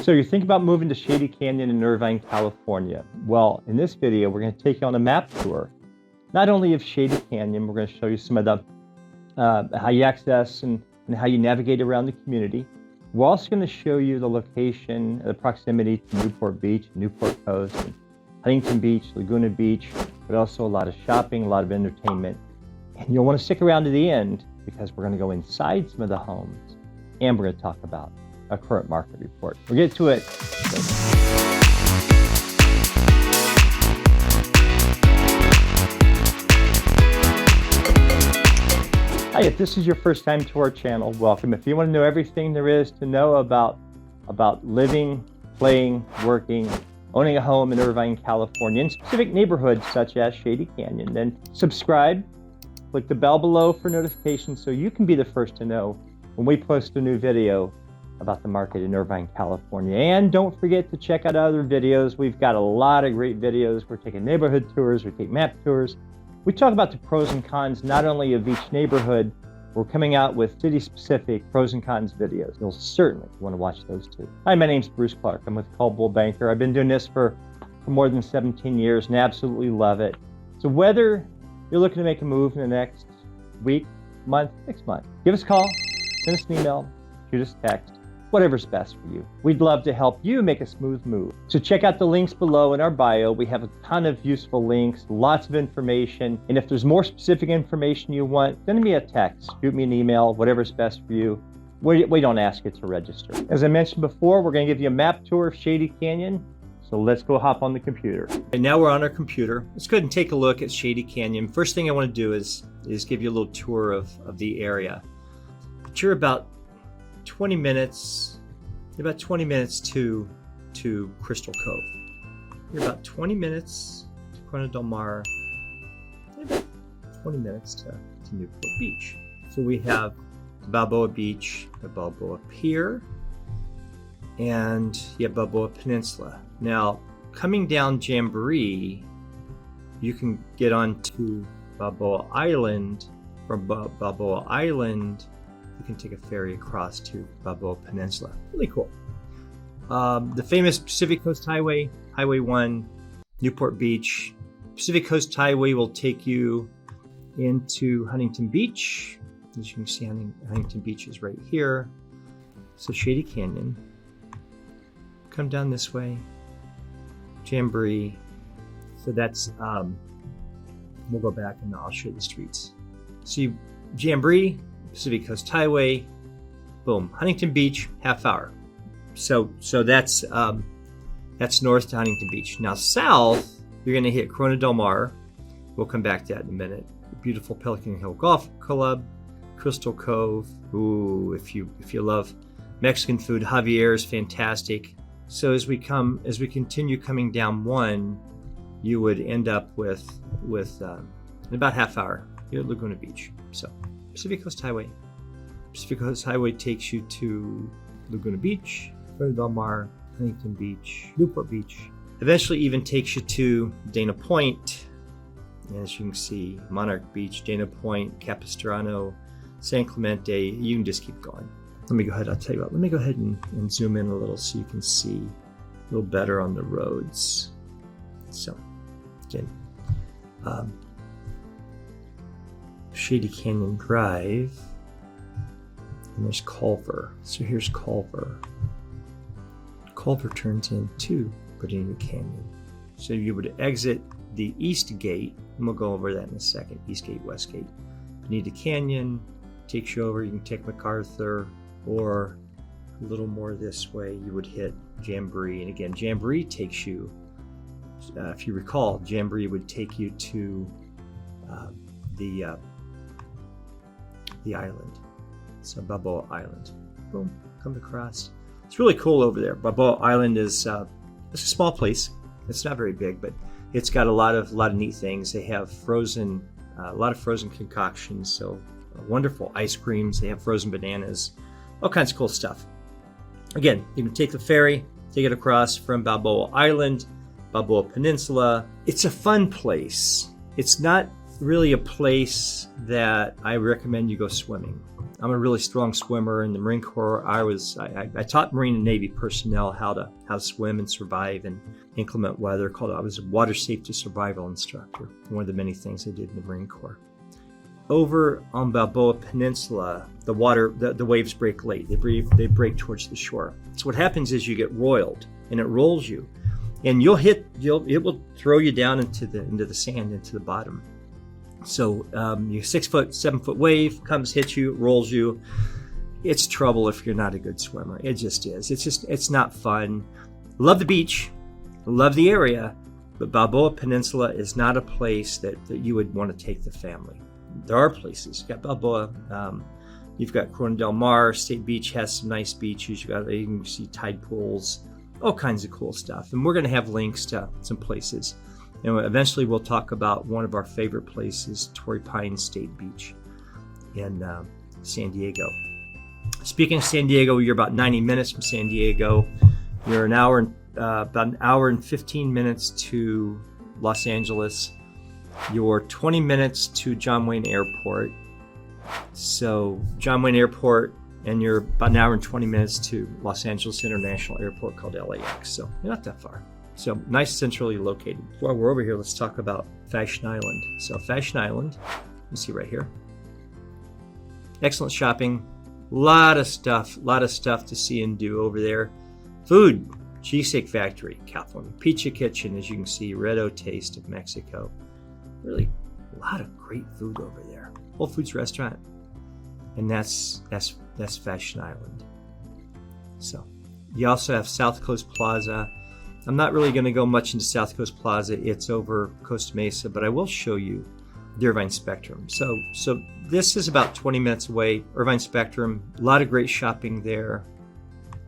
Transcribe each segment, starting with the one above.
So you're thinking about moving to Shady Canyon in Irvine, California. Well, in this video, we're going to take you on a map tour, not only of Shady Canyon, we're going to show you some of the how you access and how you navigate around the community. We're also going to show you the location, the proximity to Newport Beach, Newport Coast, and Huntington Beach, Laguna Beach, but also a lot of shopping, a lot of entertainment. And you'll want to stick around to the end because we're going to go inside some of the homes and we're going to talk about a current market report. We'll get to it. Hi, if this is your first time to our channel, welcome. If you want to know everything there is to know about living, playing, working, owning a home in Irvine, California, in specific neighborhoods such as Shady Canyon, then subscribe, click the bell below for notifications so you can be the first to know when we post a new video about the market in Irvine, California. And don't forget to check out other videos. We've got a lot of great videos. We're taking neighborhood tours, we take map tours. We talk about the pros and cons, not only of each neighborhood, we're coming out with city-specific pros and cons videos. You'll certainly want to watch those too. Hi, my name's Bruce Clark. I'm with Coldwell Banker. I've been doing this for more than 17 years and absolutely love it. So whether you're looking to make a move in the next week, month, 6 months, give us a call, send us an email, shoot us a text, whatever's best for you. We'd love to help you make a smooth move. So check out the links below in our bio. We have a ton of useful links, lots of information. And if there's more specific information you want, send me a text, shoot me an email, whatever's best for you. We don't ask you to register. As I mentioned before, we're gonna give you a map tour of Shady Canyon. So let's go hop on the computer. And now we're on our computer. Let's go ahead and take a look at Shady Canyon. First thing I wanna do is give you a little tour of the area. But you're about 20 minutes to Crystal Cove. You're about 20 minutes to Corona Del Mar, about 20 minutes to Newport Beach. So we have Balboa Beach, the Balboa Pier, and you have Balboa Peninsula. Now, coming down Jamboree, you can get onto Balboa Island. From Balboa Island, you can take a ferry across to Balboa Peninsula. Really cool. The famous Pacific Coast Highway, Highway 1, Newport Beach. Pacific Coast Highway will take you into Huntington Beach. As you can see, Huntington Beach is right here. So Shady Canyon. Come down this way. Jamboree. So that's, we'll go back and I'll show you the streets. See, Jamboree, Pacific Coast Highway, boom, Huntington Beach, half hour. So that's north to Huntington Beach. Now south, you're gonna hit Corona Del Mar. We'll come back to that in a minute. Beautiful Pelican Hill Golf Club, Crystal Cove. Ooh, if you love Mexican food, Javier is fantastic. So as we continue coming down one, you would end up with in about half hour, you're at Laguna Beach. So Pacific Coast Highway. Pacific Coast Highway takes you to Laguna Beach, Corona Del Mar, Huntington Beach, Newport Beach. Eventually even takes you to Dana Point. And as you can see, Monarch Beach, Dana Point, Capistrano, San Clemente. You can just keep going. Let me go ahead, I'll tell you what, let me go ahead and zoom in a little so you can see a little better on the roads. So, again, Shady Canyon Drive, and there's Culver. So here's Culver. Culver turns into Bonita Canyon. So you would exit the East Gate, and we'll go over that in a second. East Gate, West Gate. Bonita Canyon takes you over. You can take MacArthur, or a little more this way, you would hit Jamboree. And again, Jamboree takes you, if you recall, Jamboree would take you to the island. So Balboa Island. Boom, come across. It's really cool over there. Balboa Island is it's a small place. It's not very big, but it's got a lot of neat things. They have a lot of frozen concoctions. So wonderful ice creams. They have frozen bananas, all kinds of cool stuff. Again, you can take the ferry, take it across from Balboa Island, Balboa Peninsula. It's a fun place. It's not really a place that I recommend you go swimming. I'm a really strong swimmer. In the Marine Corps, I taught Marine and Navy personnel how to swim and survive in inclement weather. I was a water safety survival instructor. One of the many things I did in the Marine Corps. Over on Balboa Peninsula, the waves break late. They break towards the shore. So what happens is you get roiled, and it rolls you, and it will throw you down into the sand, into the bottom. So you 6 foot, 7 foot wave comes, hits you, rolls you. It's trouble if you're not a good swimmer. It just is. It's not fun. Love the beach, love the area, but Balboa Peninsula is not a place that you would want to take the family. There are places. You've got Balboa. You've got Corona del Mar. State Beach has some nice beaches. You can see tide pools, all kinds of cool stuff. And we're going to have links to some places. And eventually we'll talk about one of our favorite places, Torrey Pines State Beach in San Diego. Speaking of San Diego, you're about 90 minutes from San Diego. You're about an hour and 15 minutes to Los Angeles. You're 20 minutes to John Wayne Airport. So John Wayne Airport, and you're about an hour and 20 minutes to Los Angeles International Airport called LAX. So you're not that far. So nice, centrally located. While we're over here, let's talk about Fashion Island. So Fashion Island, you see right here. Excellent shopping. Lot of stuff to see and do over there. Food, Cheesesteak Factory, California Pizza Kitchen, as you can see, Red O Taste of Mexico. Really a lot of great food over there. Whole Foods restaurant. And that's Fashion Island. So you also have South Coast Plaza. I'm not really going to go much into South Coast Plaza. It's over Costa Mesa, but I will show you the Irvine Spectrum. So this is about 20 minutes away. Irvine Spectrum, a lot of great shopping there.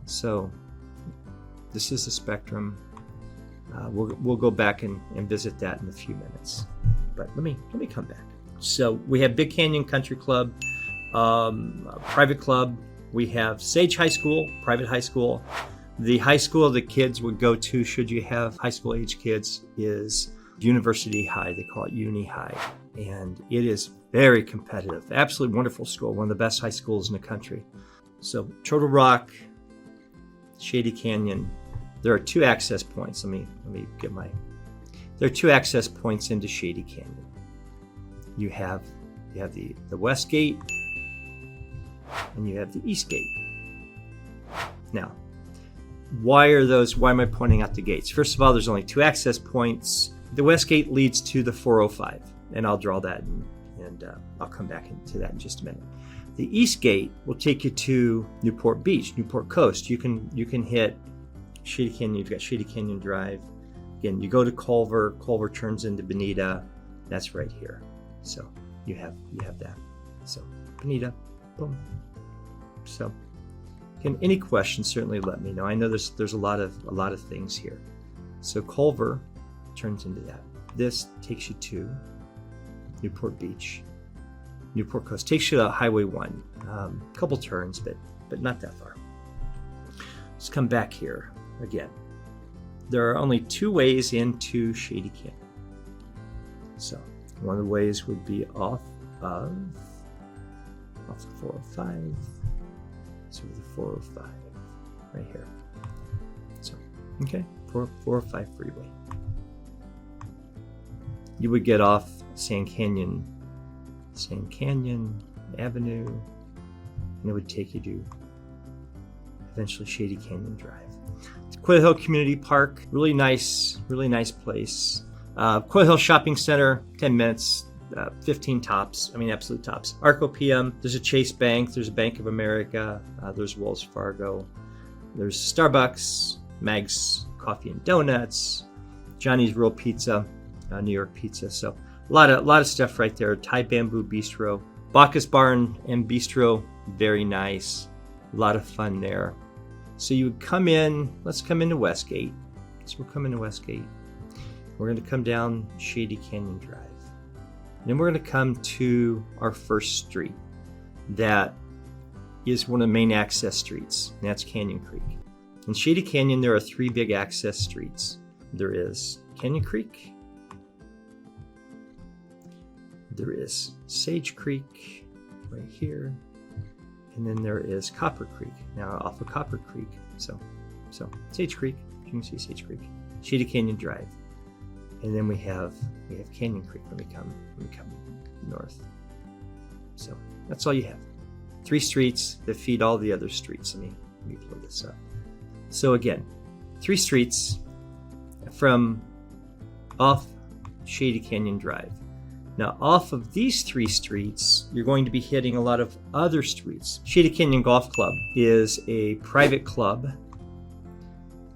So this is the Spectrum. We'll go back and visit that in a few minutes. But let me come back. So we have Big Canyon Country Club, a private club. We have Sage High School, private high school. The high school the kids would go to, should you have high school age kids, is University High. They call it Uni High. And it is very competitive. Absolutely wonderful school. One of the best high schools in the country. So Turtle Rock, Shady Canyon. There are two access points. Let me get my... There are two access points into Shady Canyon. You have the West Gate, and you have the East Gate. Now, why am I pointing out the gates? First of all, there's only two access points. The West Gate leads to the 405, and I'll draw that, and I'll come back into that in just a minute. The East Gate will take you to Newport Beach, Newport Coast. You can hit Shady Canyon. You've got Shady Canyon Drive. Again, you go to Culver. Culver turns into Bonita. That's right here. So you have that. So Bonita, boom. So. Any questions, certainly let me know. I know there's a lot of things here. So Culver turns into that. This takes you to Newport Beach. Newport Coast takes you to Highway 1. A couple turns, but not that far. Let's come back here again. There are only two ways into Shady Canyon. So one of the ways would be off the 405. So the 405 right here. So, okay, 405 freeway. You would get off Sand Canyon Avenue, and it would take you to eventually Shady Canyon Drive. Quail Hill Community Park, really nice place. Quail Hill Shopping Center, 10 minutes. 15 tops, absolute tops. Arco PM, there's a Chase Bank, there's a Bank of America, there's Wells Fargo, there's Starbucks, Mag's Coffee and Donuts, Johnny's Real Pizza, New York Pizza. So a lot of stuff right there. Thai Bamboo Bistro, Bacchus Bar and Bistro, very nice. A lot of fun there. So you would come in, let's come into Westgate. So we'll come into Westgate. We're going to come down Shady Canyon Drive. Then we're going to come to our first street. That is one of the main access streets, and that's Canyon Creek. In Shady Canyon, there are three big access streets. There is Canyon Creek, There is Sage Creek right here. And then there is Copper Creek, now off of Copper Creek. So Sage Creek, you can see Sage Creek, Shady Canyon Drive. And then we have Canyon Creek when we come north. So that's all you have. 3 streets that feed all the other streets. Let me pull this up. So again, 3 streets from off Shady Canyon Drive. Now off of these 3 streets, you're going to be hitting a lot of other streets. Shady Canyon Golf Club is a private club,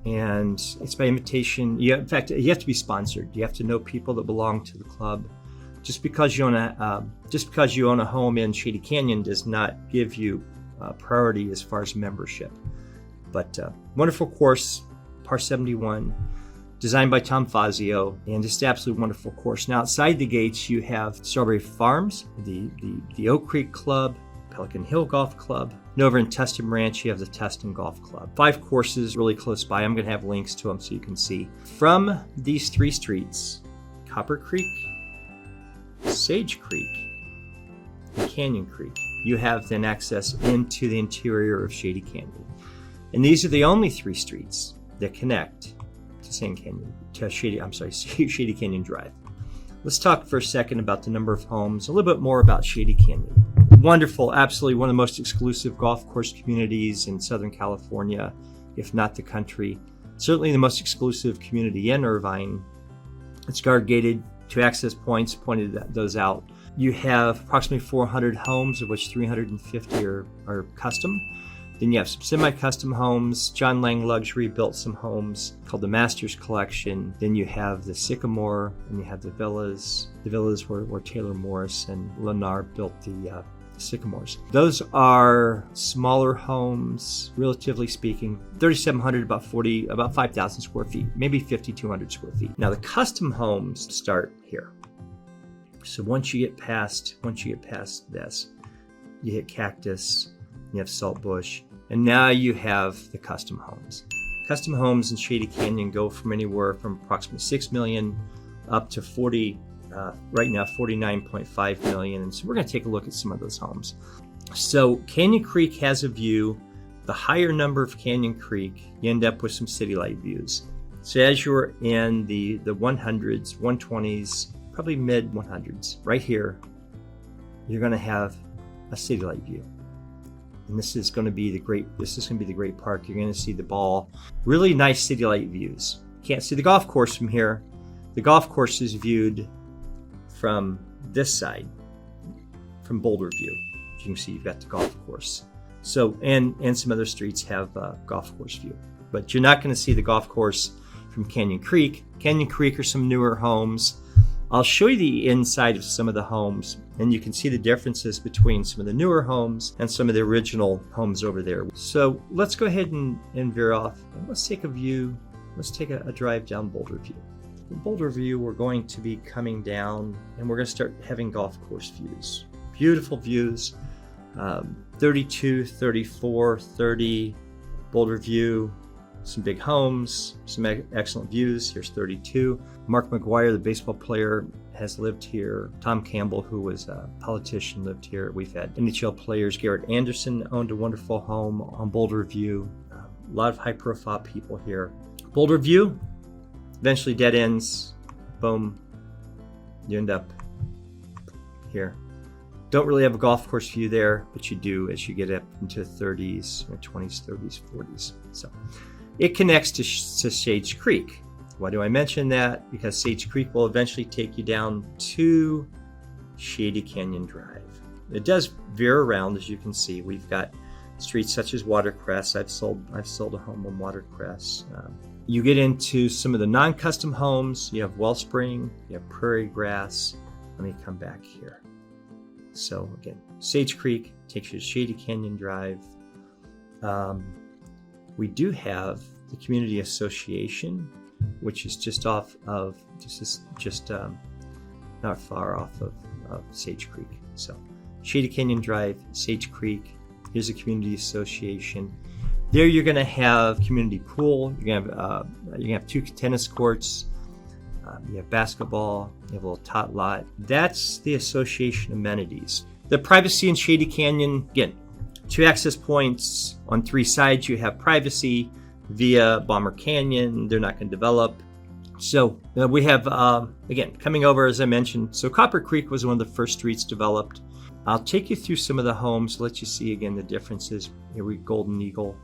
and it's by invitation. In fact, you have to be sponsored. You have to know people that belong to the club. Just because you own a home in Shady Canyon does not give you priority as far as membership. But wonderful course, par 71, designed by Tom Fazio, and just absolutely wonderful course. Now outside the gates, you have Strawberry Farms, the Oak Creek Club, Pelican Hill Golf Club, and over in Tustin Ranch, you have the Tustin Golf Club. 5 courses really close by. I'm going to have links to them so you can see. From these 3 streets, Copper Creek, Sage Creek, and Canyon Creek, you have then access into the interior of Shady Canyon. And these are the only 3 streets that connect to Shady Canyon Drive. Let's talk for a second about the number of homes, a little bit more about Shady Canyon. Wonderful, absolutely one of the most exclusive golf course communities in Southern California, if not the country. Certainly the most exclusive community in Irvine. It's guard gated, 2 access points, pointed those out. You have approximately 400 homes, of which 350 are custom. Then you have some semi-custom homes. John Lang Luxury built some homes called the Masters Collection. Then you have the Sycamore, and you have the villas. The villas where Taylor Morris and Lennar built the Sycamores. Those are smaller homes, relatively speaking. 3,700, about 5,000 square feet, maybe 5,200 square feet. Now the custom homes start here. So once you get past this, you hit Cactus, you have Saltbush, and now you have the custom homes. Custom homes in Shady Canyon go from anywhere from approximately $6 million up to right now 49.5 million. And so we're going to take a look at some of those homes. So Canyon Creek has a view. The higher number of Canyon Creek, you end up with some city light views. So as you're in the 100s, 120s, probably mid 100s, right here, you're going to have a city light view. And this is going to be the great park. You're going to see the ball. Really nice city light views. Can't see the golf course from here. The golf course is viewed from this side, from Boulder View. As you can see, you've got the golf course. So, and some other streets have golf course view. But you're not going to see the golf course from Canyon Creek. Canyon Creek are some newer homes. I'll show you the inside of some of the homes, and you can see the differences between some of the newer homes and some of the original homes over there. So let's go ahead and veer off. Let's take a view. Let's take a drive down Boulder View. In Boulder View, we're going to be coming down, and we're going to start having golf course views. Beautiful views. 32, 34, 30, Boulder View. Some big homes, some excellent views. Here's 32. Mark McGuire, the baseball player, has lived here. Tom Campbell, who was a politician, lived here. We've had NHL players. Garrett Anderson owned a wonderful home on Boulder View. A lot of high-profile people here. Boulder View eventually dead ends. Boom. You end up here. Don't really have a golf course view there, but you do as you get up into 30s, 20s, 30s, 40s. So it connects to Sage Creek. Why do I mention that? Because Sage Creek will eventually take you down to Shady Canyon Drive. It does veer around, as you can see. We've got streets such as Watercress. I've sold a home on Watercress. You get into some of the non-custom homes. You have Wellspring, you have Prairie Grass. Let me come back here. So again, Sage Creek takes you to Shady Canyon Drive. We do have the Community Association, which is just off of, not far off of Sage Creek. So Shady Canyon Drive, Sage Creek, here's a Community Association. There you're going to have community pool. You're going to have 2 tennis courts, You have basketball, you have a little tot lot. That's the association amenities. The privacy in Shady Canyon, again, 2 access points on 3 sides. You have privacy via Bomber Canyon. They're not going to develop. So we have, again, coming over, as I mentioned, so Copper Creek was one of the first streets developed. I'll take you through some of the homes, let you see again the differences. Here we Golden Eagle.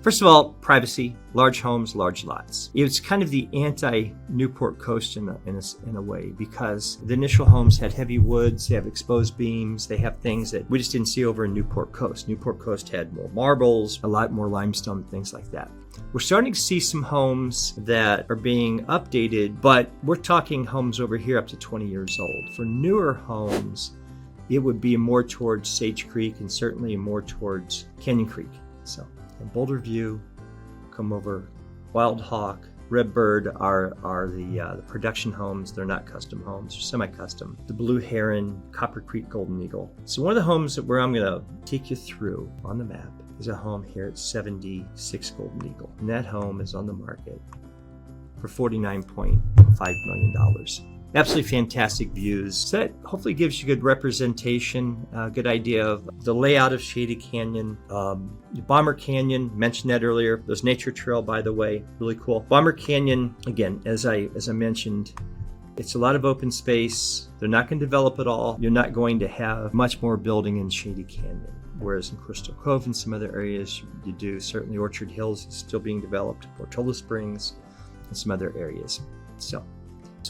First of all, privacy, large homes, large lots. It's kind of the anti-Newport Coast in a way, because the initial homes had heavy woods, they have exposed beams, they have things that we just didn't see over in Newport Coast. Newport Coast had more marbles, a lot more limestone, things like that. We're starting to see some homes that are being updated, but we're talking homes over here up to 20 years old. For newer homes, it would be more towards Sage Creek and certainly more towards Canyon Creek. So in Boulder View, come over Wild Hawk, Redbird are the production homes. They're not custom homes, they're semi-custom. The Blue Heron, Copper Creek, Golden Eagle. So one of the homes where I'm gonna take you through on the map is a home here at 76 Golden Eagle. And that home is on the market for $49.5 million. Absolutely fantastic views. So that hopefully gives you good representation, a good idea of the layout of Shady Canyon. Bomber Canyon, mentioned that earlier. There's Nature Trail, by the way, really cool. Bomber Canyon, again, as I mentioned, it's a lot of open space. They're not going to develop it all. You're not going to have much more building in Shady Canyon. Whereas in Crystal Cove and some other areas you do. Certainly Orchard Hills is still being developed, Portola Springs, and some other areas. So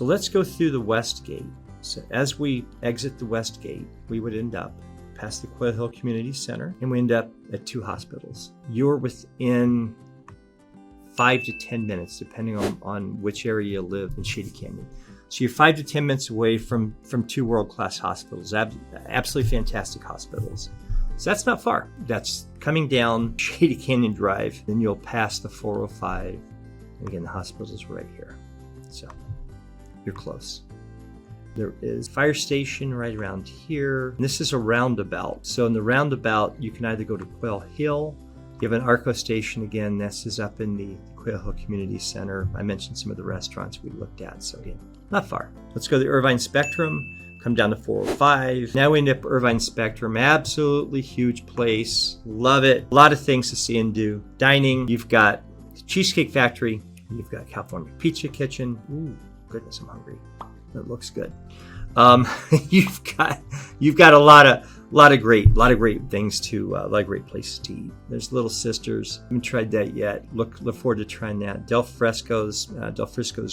let's go through the west gate. So as we exit the west gate, we would end up past the Quail Hill Community Center, and we end up at 2 hospitals. You're within 5 to 10 minutes, depending on which area you live in Shady Canyon. So you're 5 to 10 minutes away from 2 world-class hospitals, absolutely fantastic hospitals. So that's not far. That's coming down Shady Canyon Drive, then you'll pass the 405. And again, the hospital is right here. So you're close. There is a fire station right around here. And this is a roundabout. So in the roundabout, you can either go to Quail Hill. You have an Arco station. Again, this is up in the Quail Hill Community Center. I mentioned some of the restaurants we looked at. So again, not far. Let's go to the Irvine Spectrum. Come down to 405. Now we end up at Irvine Spectrum. Absolutely huge place. Love it. A lot of things to see and do. Dining. You've got the Cheesecake Factory. You've got California Pizza Kitchen. Ooh, goodness, I'm hungry. That looks good. You've got a lot of great things to a lot of great places to eat. There's Little Sisters. Haven't tried that yet. Look forward to trying that. Del Frisco's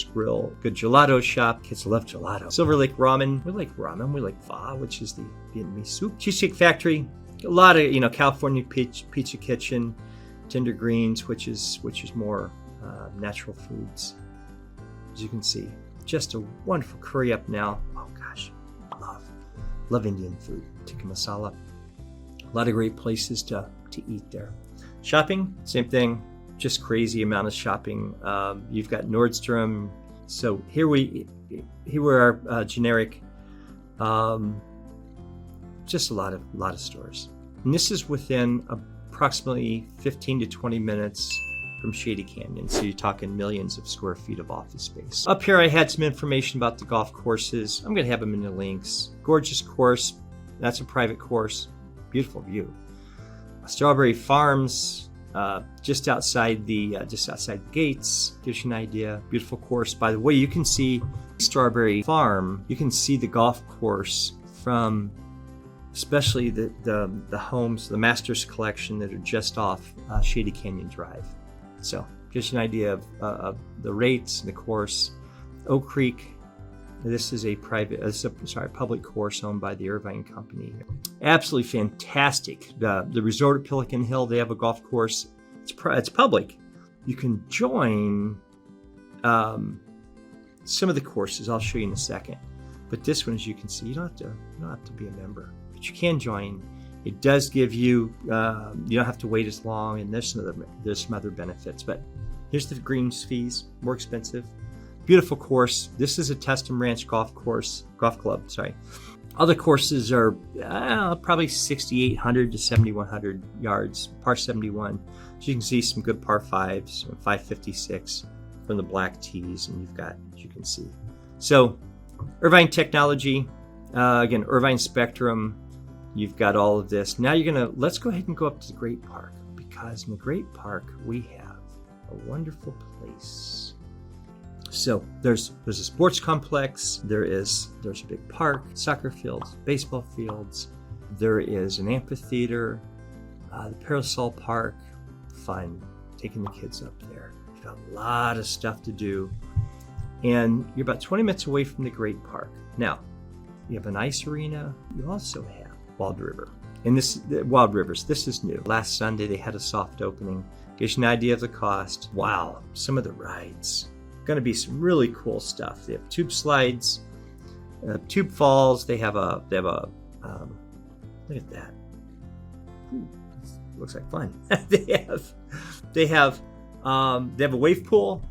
Grill. Good gelato shop. Kids love gelato. Silver Lake Ramen. We like ramen. We like pho, which is the Vietnamese soup. Cheesecake Factory. A lot of California Pizza Kitchen. Tender Greens, which is more natural foods. As you can see, just a wonderful curry up now. Oh gosh, love Indian food. Tikka masala. A lot of great places to eat there. Shopping, same thing. Just crazy amount of shopping. You've got Nordstrom. So here were our generic. Just a lot of stores. And this is within approximately 15 to 20 minutes from Shady Canyon. So you're talking millions of square feet of office space. Up here I had some information about the golf courses. I'm going to have them in the links. Gorgeous course. That's a private course. Beautiful view. Strawberry Farms, just outside the gates. Gives you an idea. Beautiful course. By the way, you can see Strawberry Farm. You can see the golf course from especially the homes, the Masters Collection that are just off Shady Canyon Drive. So just an idea of the rates and the course. Oak Creek, this is a public course owned by the Irvine Company. Absolutely fantastic. The resort at Pelican Hill, they have a golf course. It's public. You can join some of the courses. I'll show you in a second. But this one, as you can see, you don't have to be a member, but you can join. It does give you, you don't have to wait as long, and there's some other benefits. But here's the greens fees, more expensive. Beautiful course. This is a Tustin Ranch golf club. Other courses are probably 6,800 to 7,100 yards, par 71. So you can see some good par 5s, 556 from the black tees, and you've got, as you can see, So Irvine technology, again, Irvine Spectrum, you've got all of this. Now let's go ahead and go up to the Great Park, because in the Great Park, we have a wonderful place. So there's a sports complex, there's a big park, soccer fields, baseball fields, there is an amphitheater, the Parasol Park, fun, taking the kids up there. You've got a lot of stuff to do, and you're about 20 minutes away from the Great Park. Now, you have an ice arena, you also have Wild River. And Wild Rivers, this is new. Last Sunday they had a soft opening. Gives you an idea of the cost. Wow, some of the rides. Going to be some really cool stuff. They have tube slides, tube falls. They have a look at that. Ooh, looks like fun. they have a wave pool,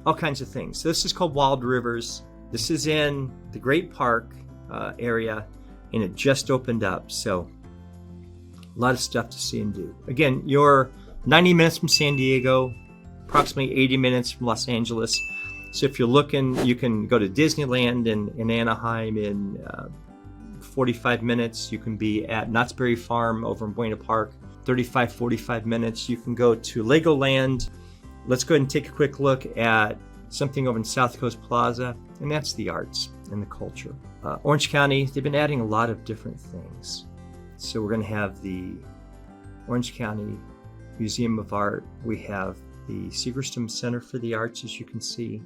all kinds of things. So this is called Wild Rivers. This is in the Great Park area, and it just opened up. So a lot of stuff to see and do. Again, you're 90 minutes from San Diego, approximately 80 minutes from Los Angeles. So if you're looking, you can go to Disneyland in Anaheim in 45 minutes. You can be at Knott's Berry Farm over in Buena Park, 45 minutes. You can go to Legoland. Let's go ahead and take a quick look at something over in South Coast Plaza, and that's the arts and the culture. Orange County, they've been adding a lot of different things. So we're going to have the Orange County Museum of Art. We have the Segerstrom Center for the Arts, as you can see.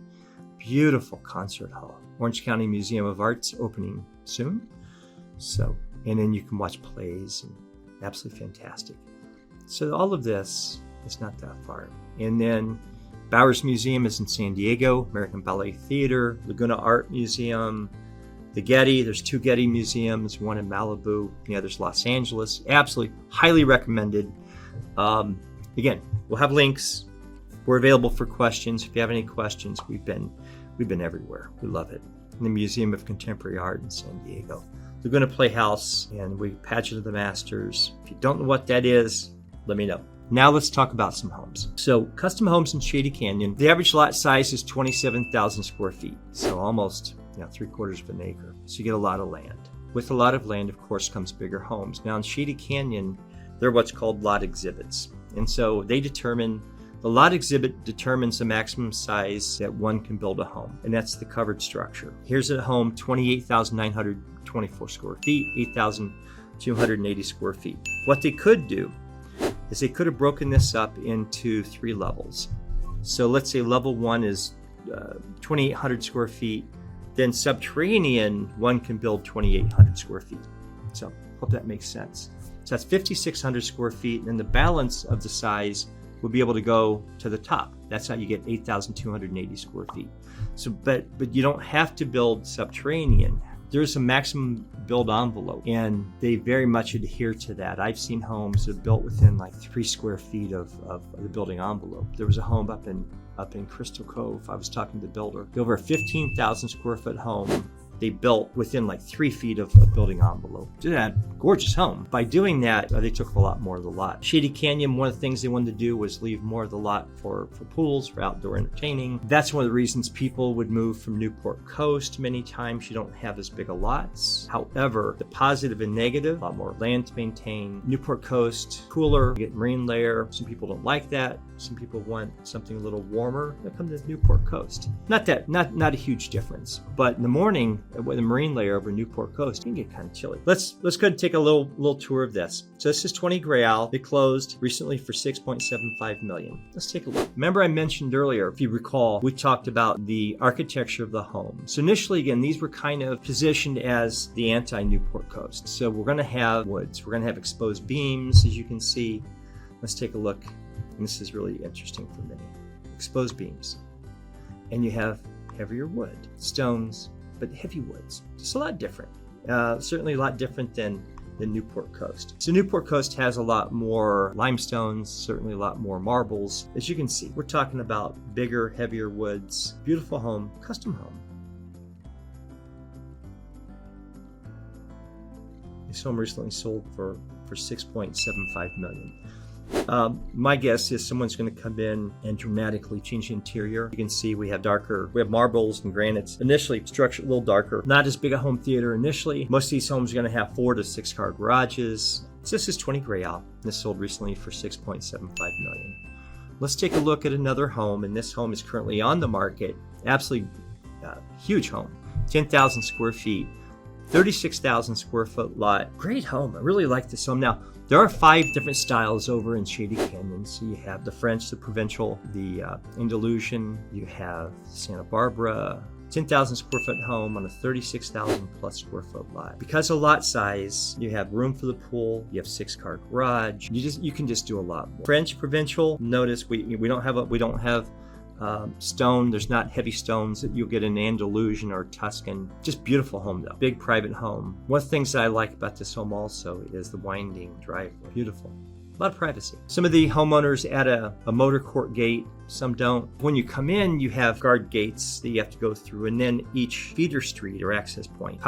Beautiful concert hall. Orange County Museum of Art's opening soon. So, and then you can watch plays, and absolutely fantastic. So all of this is not that far. And then Bowers Museum is in San Diego, American Ballet Theater, Laguna Art Museum, the Getty. There's 2 Getty museums, one in Malibu, the other's Los Angeles. Absolutely, highly recommended. Again, we'll have links. We're available for questions. If you have any questions, we've been everywhere. We love it. In the Museum of Contemporary Art in San Diego, Laguna Playhouse, and we Pageant of the Masters. If you don't know what that is, let me know. Now let's talk about some homes. So custom homes in Shady Canyon, the average lot size is 27,000 square feet. So almost 3/4 of an acre. So you get a lot of land. With a lot of land, of course, comes bigger homes. Now in Shady Canyon, they're what's called lot exhibits. And so the lot exhibit determines the maximum size that one can build a home, and that's the covered structure. Here's a home, 28,924 square feet, 8,280 square feet. What they could do is they could have broken this up into 3 levels. So let's say level 1 is 2,800 square feet, then subterranean, one can build 2,800 square feet. So hope that makes sense. So that's 5,600 square feet, and then the balance of the size will be able to go to the top. That's how you get 8,280 square feet. So, but you don't have to build subterranean. There's a maximum build envelope, and they very much adhere to that. I've seen homes that are built within like 3 square feet of the building envelope. There was a home up in Crystal Cove. I was talking to the builder. Over a 15,000 square foot home they built within like 3 feet of a building envelope. Yeah, gorgeous home. By doing that, they took a lot more of the lot. Shady Canyon, one of the things they wanted to do was leave more of the lot for pools, for outdoor entertaining. That's one of the reasons people would move from Newport Coast. Many times you don't have as big of lots. However, the positive and negative, a lot more land to maintain. Newport Coast, cooler, you get marine layer. Some people don't like that. Some people want something a little warmer. They come to Newport Coast. Not a huge difference. But in the morning, with the marine layer over Newport Coast, it can get kind of chilly. Let's go ahead and take a little tour of this. So this is 20 Grail. It closed recently for $6.75 million. Let's take a look. Remember I mentioned earlier, if you recall, we talked about the architecture of the home. So initially, again, these were kind of positioned as the anti-Newport Coast. So we're going to have woods. We're going to have exposed beams, as you can see. Let's take a look. And this is really interesting for many. Exposed beams. And you have heavier wood, stones, but heavy woods. Just a lot different. Certainly a lot different than Newport Coast. So Newport Coast has a lot more limestones, certainly a lot more marbles. As you can see, we're talking about bigger, heavier woods. Beautiful home, custom home. This home recently sold for $6.75 million. My guess is someone's going to come in and dramatically change the interior. You can see we have marbles and granites. Initially, structure a little darker. Not as big a home theater initially. Most of these homes are going to have 4 to 6 car garages. So this is 20 gray out. This sold recently for $6.75 million. Let's take a look at another home, and this home is currently on the market. Absolutely huge home, 10,000 square feet, 36,000 square foot lot. Great home. I really like this home. Now, there are 5 different styles over in Shady Canyon. So you have the French, the Provincial, the Andalusian, you have Santa Barbara. 10,000 square foot home on a 36,000 plus square foot lot. Because of lot size, you have room for the pool, you have 6 car garage. You can just do a lot more. French Provincial, notice we don't have stone. There's not heavy stones that you'll get in Andalusian or Tuscan. Just beautiful home though. Big private home. One of the things that I like about this home also is the winding driveway. Beautiful. A lot of privacy. Some of the homeowners add a motor court gate, some don't. When you come in, you have guard gates that you have to go through, and then each feeder street or access point,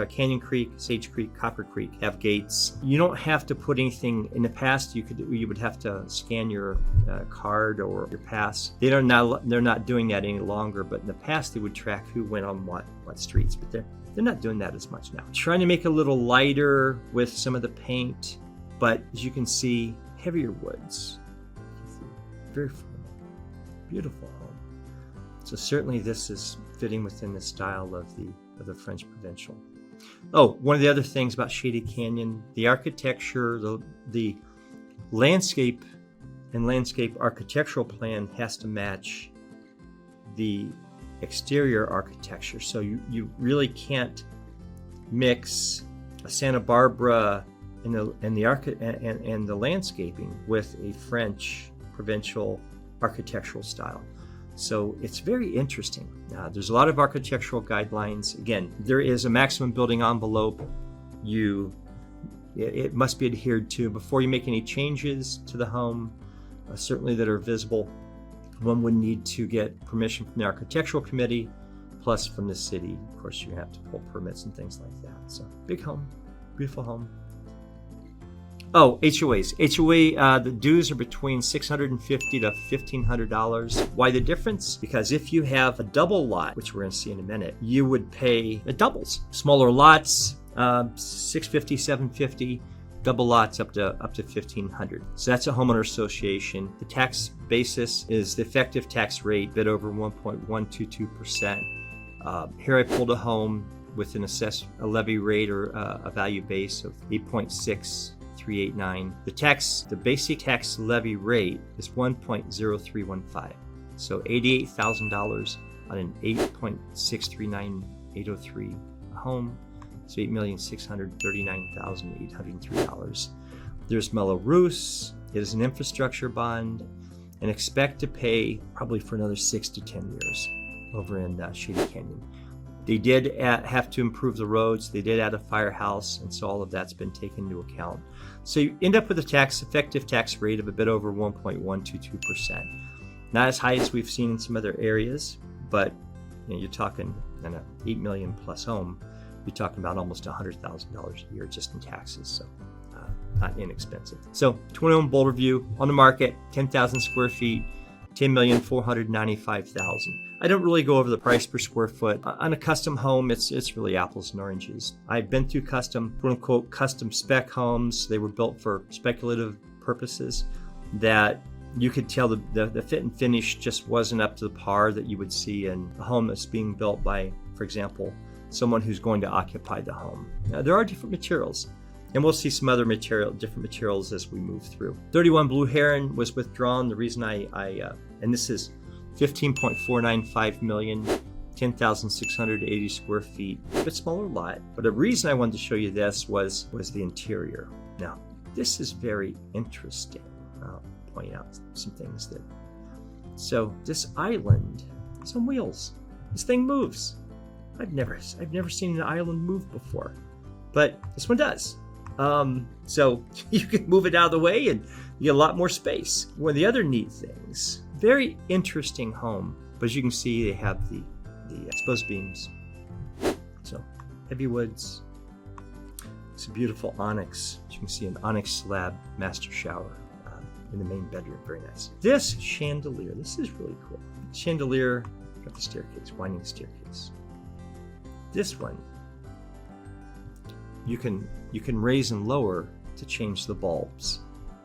Canyon Creek, Sage Creek, Copper Creek, have gates. You don't have to put anything. In the past, you would have to scan your card or your pass. They're not doing that any longer, but in the past, they would track who went on what streets, but they're not doing that as much now. Trying to make it a little lighter with some of the paint. But as you can see, heavier woods. Very formal, beautiful home. So certainly this is fitting within the style of the French Provincial. Oh, one of the other things about Shady Canyon, the architecture, the landscape and landscape architectural plan has to match the exterior architecture. So you really can't mix a Santa Barbara and the landscaping with a French Provincial architectural style. So it's very interesting. There's a lot of architectural guidelines. Again, there is a maximum building envelope. It must be adhered to before you make any changes to the home, certainly that are visible. One would need to get permission from the architectural committee, plus from the city. Of course, you have to pull permits and things like that. So big home, beautiful home. Oh, HOAs. The dues are between $650 to $1,500. Why the difference? Because if you have a double lot, which we're going to see in a minute, you would pay it doubles. Smaller lots, $650, $750. Double lots up to $1,500. So that's a homeowner association. The tax basis is the effective tax rate, a bit over 1.122%. Here I pulled a home with an assessed levy rate or a value base of 8.6389. The basic tax levy rate is 1.0315. So $88,000 on an 8.639803 home. So $8,639,803. There's mellow roofs. It is an infrastructure bond, and expect to pay probably for another 6 to 10 years over in Shady Canyon. They did have to improve the roads. They did add a firehouse, and so all of that's been taken into account. So you end up with a effective tax rate of a bit over 1.122%. Not as high as we've seen in some other areas, but you're talking in an $8 million plus home. You're talking about almost $100,000 a year just in taxes, so not inexpensive. So 21 Boulder View on the market, 10,000 square feet, $10,495,000. I don't really go over the price per square foot. On a custom home, it's really apples and oranges. I've been through custom, quote unquote, custom spec homes. They were built for speculative purposes that you could tell the fit and finish just wasn't up to the par that you would see in a home that's being built by, for example, someone who's going to occupy the home. Now, there are different materials, and we'll see some other different materials as we move through. 31 Blue Heron was withdrawn. The reason and this is 15.495 million, 10,680 square feet, a bit smaller lot. But the reason I wanted to show you this was the interior. Now, this is very interesting. I'll point out some things that. So this island is on wheels. This thing moves. I've never seen an island move before, but this one does. So you can move it out of the way and you get a lot more space. One of the other neat things, very interesting home, but as you can see, they have the exposed beams. So heavy woods. It's a beautiful onyx. As you can see, an onyx slab master shower. in the main bedroom. Very nice. This chandelier, this is really cool. Chandelier, got the staircase, winding staircase. This one, you can raise and lower to change the bulbs.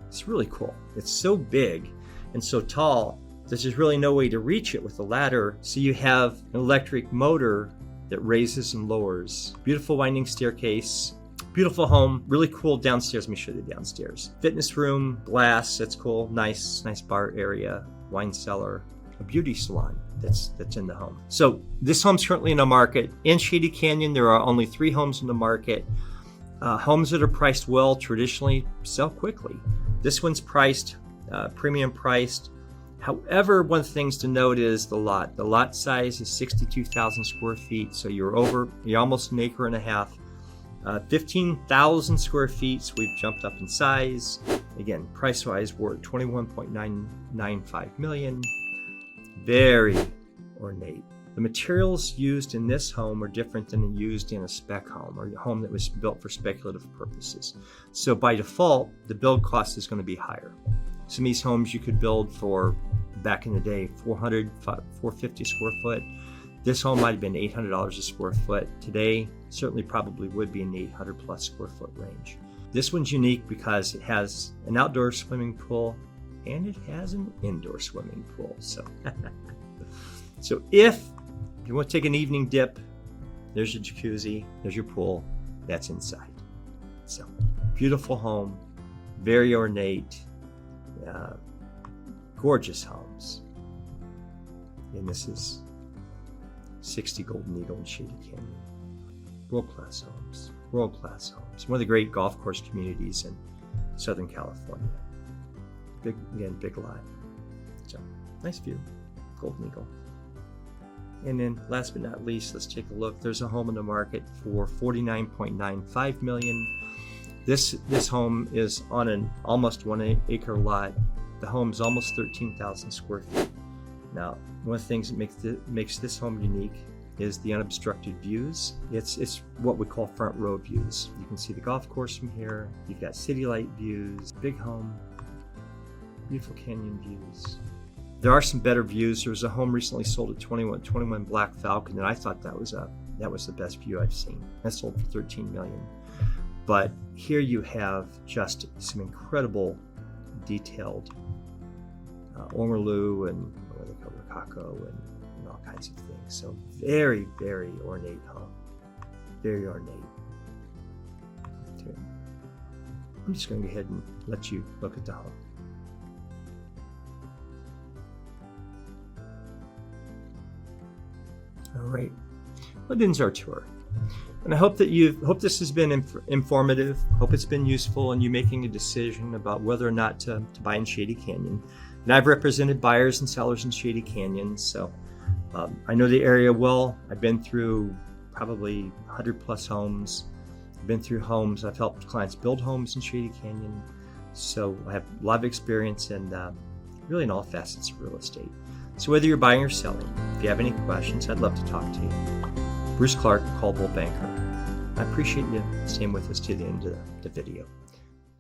It's really cool. It's so big and so tall, there's just really no way to reach it with a ladder. So you have an electric motor that raises and lowers. Beautiful winding staircase. Beautiful home, really cool downstairs. Let me show you the downstairs. Fitness room, glass, that's cool. Nice bar area, wine cellar, a beauty salon that's in the home. So this home's currently in the market. In Shady Canyon, there are only 3 homes in the market. Homes that are priced well traditionally sell quickly. This one's priced, premium priced. However, one of the things to note is the lot. The lot size is 62,000 square feet, so you're almost an acre and a half. 15,000 square feet, so we've jumped up in size. Again, price-wise, we're at $21.995 million. Very ornate. The materials used in this home are different than used in a spec home or a home that was built for speculative purposes. So by default, the build cost is going to be higher. Some of these homes you could build for, back in the day, $450 square foot. This home might have been $800 a square foot. Today, certainly probably would be in the 800 plus square foot range. This one's unique because it has an outdoor swimming pool and it has an indoor swimming pool. So, so if you want to take an evening dip, there's your jacuzzi, there's your pool, that's inside. So, beautiful home, very ornate, gorgeous homes. And this is 60 Golden Eagle in Shady Canyon. World-class homes. World-class homes. One of the great golf course communities in Southern California. Big lot. So, nice view. Golden Eagle. And then, last but not least, let's take a look. There's a home in the market for $49.95 million. This home is on an almost 1 acre lot. The home is almost 13,000 square feet. Now, one of the things that makes this home unique is the unobstructed views. It's what we call front row views. You can see the golf course from here. You've got city light views, big home, beautiful canyon views. There are some better views. There was a home recently sold at 21 Black Falcon, and I thought that was the best view I've seen. That sold for $13 million. But here you have just some incredible detailed ormolu and rococo and all kinds of things. So very, very ornate home. Very ornate. I'm just going to go ahead and let you look at the home. All right. Well, that ends our tour. And I hope that hope this has been informative. Hope it's been useful in you making a decision about whether or not to buy in Shady Canyon. And I've represented buyers and sellers in Shady Canyon, so I know the area well. I've been through probably 100 plus homes. I've been through homes. I've helped clients build homes in Shady Canyon, so I have a lot of experience in really in all facets of real estate. So whether you're buying or selling, if you have any questions, I'd love to talk to you. Bruce Clark, Coldwell Banker. I appreciate you staying with us to the end of the video.